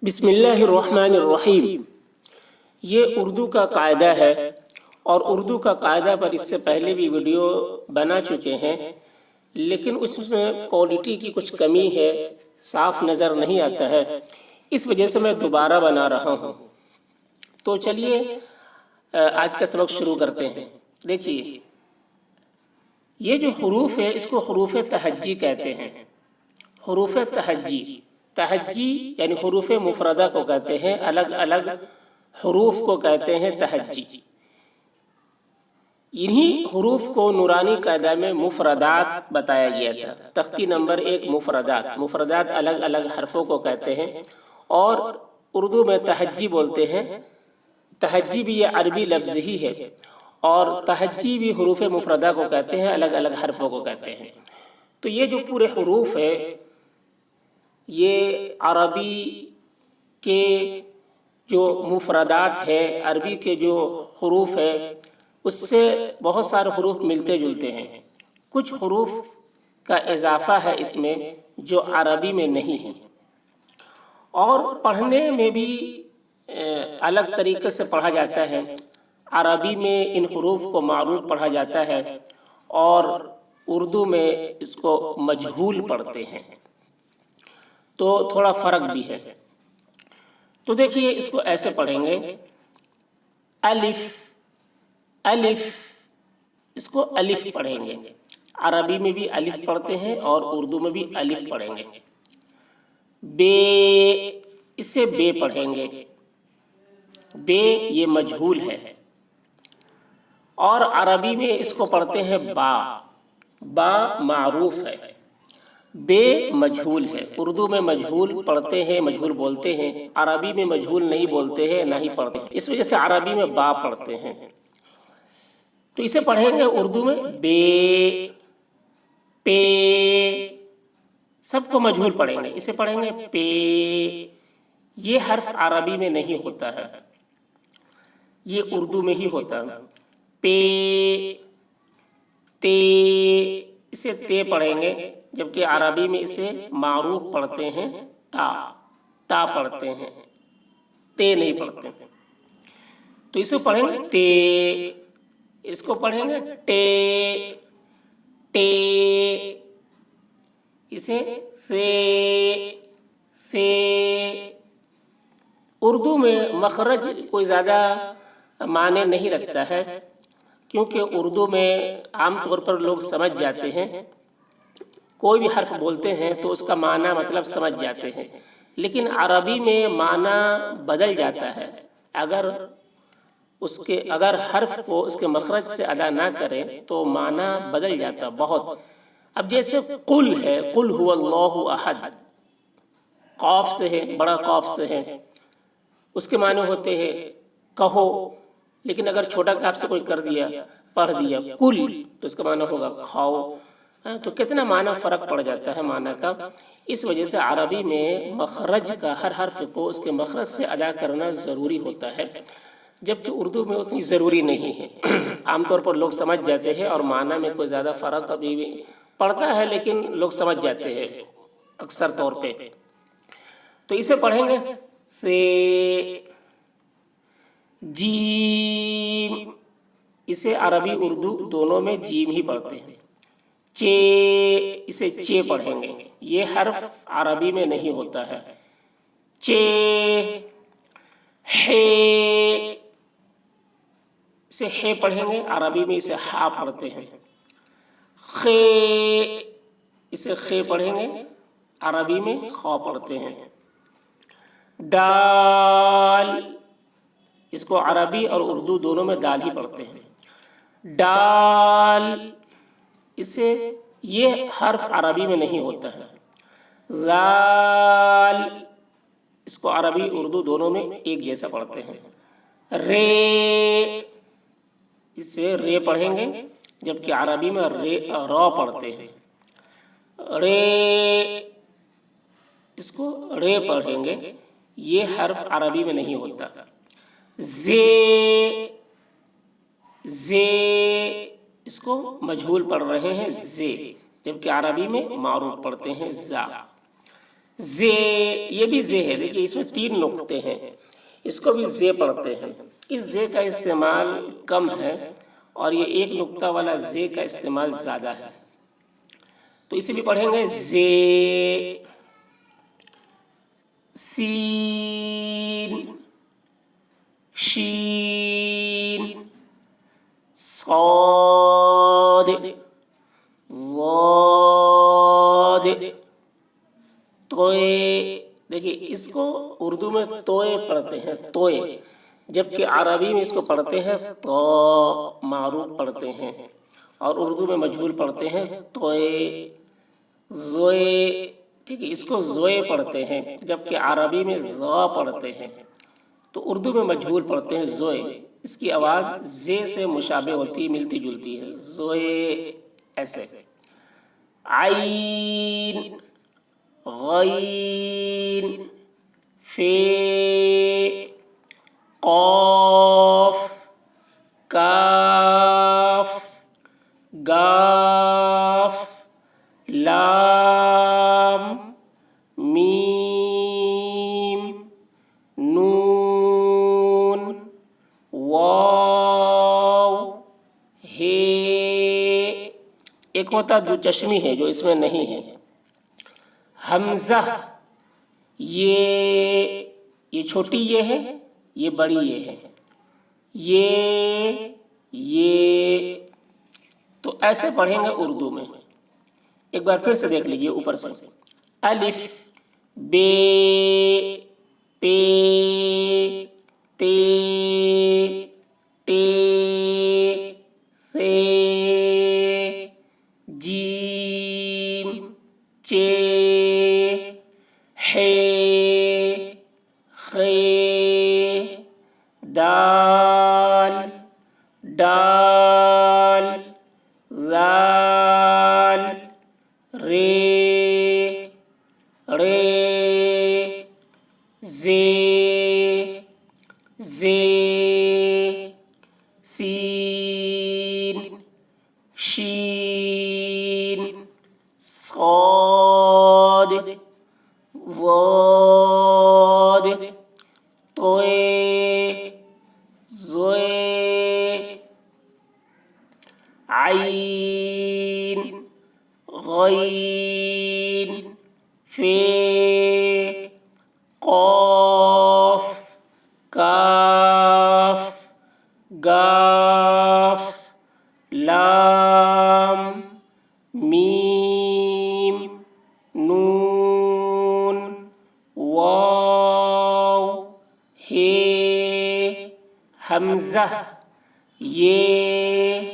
بسم اللہ الرحمن الرحیم۔ یہ اردو کا قاعدہ ہے اور اردو کا قاعدہ پر اس سے پہلے بھی ویڈیو بنا چکے ہیں، لیکن اس میں کوالٹی کی کچھ کمی ہے، صاف نظر نہیں آتا ہے، اس وجہ سے میں دوبارہ بنا رہا ہوں۔ تو چلیے آج کا سبق شروع کرتے ہیں۔ دیکھیے، یہ جو حروف ہے اس کو حروف تہجی کہتے ہیں۔ حروف تہجی، تہجی یعنی حروف مفردہ کو کہتے ہیں، الگ الگ حروف کو کہتے ہیں تہجی۔ انہی حروف کو نورانی قاعدہ میں مفردات بتایا گیا تھا۔ تختی نمبر 1 مفردات۔ مفردات الگ الگ حرفوں کو کہتے ہیں اور اردو میں تہجی بولتے ہیں۔ تہجی بھی یہ عربی لفظ ہی ہے اور تہجی بھی حروف مفردہ کو کہتے ہیں، الگ الگ حرفوں کو کہتے ہیں۔ تو یہ جو پورے حروف ہے یہ عربی کے جو مفردات ہے، عربی کے جو حروف ہے اس سے بہت سارے حروف ملتے جلتے ہیں۔ کچھ حروف کا اضافہ ہے اس میں جو عربی میں نہیں ہے، اور پڑھنے میں بھی الگ طریقے سے پڑھا جاتا ہے۔ عربی میں ان حروف کو معروف پڑھا جاتا ہے اور اردو میں اس کو مجہول پڑھتے ہیں، تو تھوڑا فرق بھی ہے۔ تو دیکھیے اس کو ایسے پڑھیں گے، الف الف، اس کو الف پڑھیں گے۔ عربی میں بھی الف پڑھتے ہیں اور اردو میں بھی الف پڑھیں گے۔ بے، اسے بے پڑھیں گے۔ بے یہ مجہول ہے اور عربی میں اس کو پڑھتے ہیں با۔ با معروف ہے، بے مجہول ہے۔ اردو میں مجہول پڑھتے ہیں، مجہول بولتے ہیں، عربی میں مجہول نہیں بولتے ہیں، نہ ہی پڑھتے ہیں، اس وجہ سے عربی میں با پڑھتے ہیں۔ تو اسے پڑھیں گے اردو میں بے، پے، سب کو مجہول پڑھیں گے۔ اسے پڑھیں گے پے، یہ حرف عربی میں نہیں ہوتا ہے، یہ اردو میں ہی ہوتا ہے۔ پے، تے، اسے تے پڑھیں گے، جبکہ عربی میں اسے معروف پڑھتے ہیں تا، تا پڑھتے ہیں، تے نہیں پڑھتے ہیں۔ تو اسے پڑھیں گے تے، اس کو پڑھیں گے ٹے، ٹے، اسے فے، فے۔ اردو میں مخرج کوئی زیادہ معنی نہیں رکھتا ہے، کیونکہ اردو میں عام طور پر لوگ سمجھ جاتے ہیں، کوئی بھی حرف بولتے ہیں تو اس کا معنی مطلب سمجھ جاتے ہیں، لیکن عربی میں معنی بدل جاتا ہے اگر حرف کو اس کے مخرج سے ادا نہ کریں تو معنی بدل جاتا بہت۔ اب جیسے قل ہے، قل هو اللہ احد، قاف سے ہے، بڑا قاف سے ہے، اس کے معنی ہوتے ہیں کہو، لیکن اگر چھوٹا کاف سے کوئی کر دیا، پڑھ دیا کل، تو اس کا معنی ہوگا کھاؤ۔ تو کتنا معنی فرق پڑ جاتا ہے معنی کا۔ اس وجہ سے عربی میں مخرج کا ہر حرف کو اس کے مخرج سے ادا کرنا ضروری ہوتا ہے، جبکہ اردو میں اتنی ضروری نہیں ہے۔ عام طور پر لوگ سمجھ جاتے ہیں اور معنی میں کوئی زیادہ فرق ابھی بھی پڑتا ہے، لیکن لوگ سمجھ جاتے ہیں اکثر طور پہ۔ تو اسے پڑھیں گے فے، جیم، اسے عربی اردو دونوں میں جیم ہی پڑھتے ہیں۔ چے، اسے چے پڑھیں گے، یہ حرف عربی میں نہیں ہوتا ہے۔ چے، ہے، اسے ہے پڑھیں گے، عربی میں اسے ہا پڑھتے ہیں۔ خے، اسے خے پڑھیں گے، عربی میں خا پڑھتے ہیں۔ دال، اس کو عربی اور اردو دونوں میں دال ہی پڑھتے ہیں۔ ڈال، اسے یہ حرف عربی میں نہیں ہوتا ہے۔ رال، اس کو عربی اردو دونوں میں ایک جیسا پڑھتے ہیں۔ رے، اسے رے پڑھیں گے، جبکہ عربی میں را پڑھتے ہیں۔ رے، اس کو رے پڑھیں گے، یہ حرف عربی میں نہیں ہوتا۔ زے، زے، اس کو مجہول پڑھ رہے ہیں زے، جبکہ عربی میں معروف پڑھتے ہیں زا۔ زے، یہ بھی زے ہے، دیکھیے اس میں 3 نقطے ہیں، اس کو بھی زے پڑھتے ہیں۔ اس زے کا استعمال کم ہے اور یہ 1 نقطہ والا زے کا استعمال زیادہ ہے، تو اسے بھی پڑھیں گے زے، سین، شین، صاد، ضاد، توئے۔ دیکھیے اس کو اردو میں توئے پڑھتے ہیں، توئے، جبکہ عربی میں اس کو پڑھتے ہیں تو، معروف پڑھتے ہیں، اور اردو میں مجہول پڑھتے ہیں توئے، زوئے، ٹھیک ہے، اس کو زوئے پڑھتے ہیں، جبکہ عربی میں ضا پڑھتے ہیں، تو اردو میں مجہول پڑھتے ہیں زوئے۔ اس کی آواز زے سے مشابہ ہوتی ہے، ملتی جلتی ہے، زوئے ایسے۔ عین، غین، فے، قاف، کاف، گاف، لام، میم، نون، واو، ہے۔ ایک ہوتا دو چشمی ہے جو اس میں نہیں ہے، حمزہ، یہ چھوٹی یہ ہے، یہ بڑی یہ ہے، یہ تو ایسے پڑھیں گے اردو میں۔ ایک بار پھر سے دیکھ لیجئے اوپر سے، الف، بے، پے، تے، ٹے، ثے، جیم، چے، حے، خے، دال، ڈال، ذال، رے، رے، زے، زے، سین، شین، صاد، ضاد، طوے، زوئے، عین، غین، فے، قاف، کاف، گاف، لام، میم، نون، واو، ہے، حمزہ، یہ